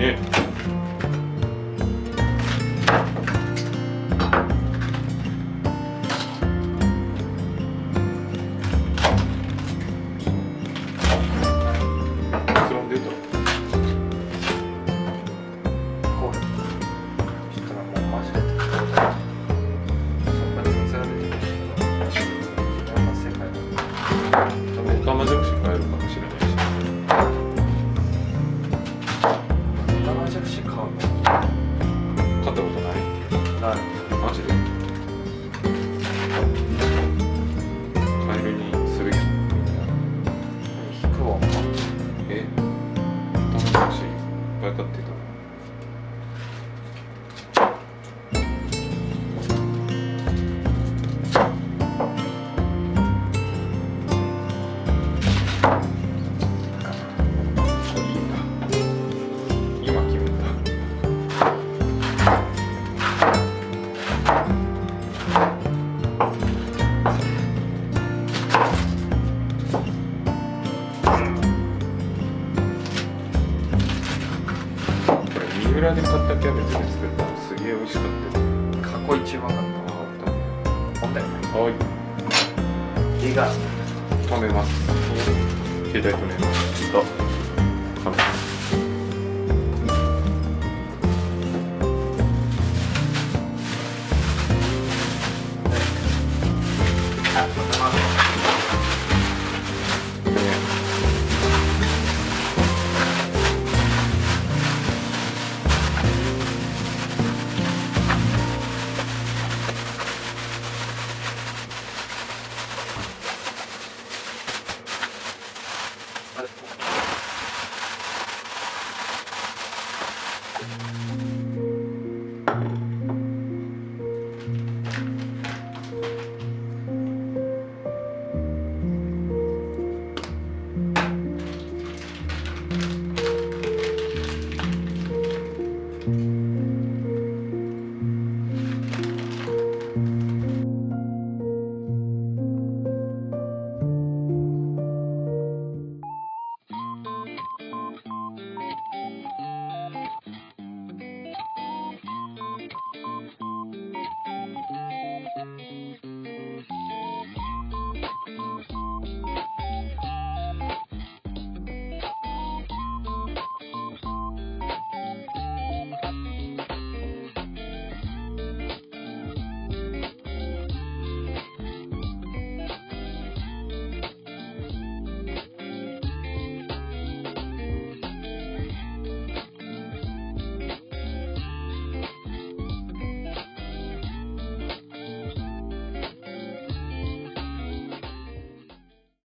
ね。結論出た。こうしたらもうマジでそんなに水が出てくるけど、いろんな世界がオカマ尽くし買えるかもしれないし。生ジャクシ買うの買ったことない？ない。マジで？カエルにするやん、みんな。引くわ。え？オカマ尽くしいっぱい買ってた。今決めた。これ三浦で買ったキャベツで作ったのすげえ美味しかったよ。過去一番かった。ほんだよね。はい、火が止めます。携帯止めます。止めます。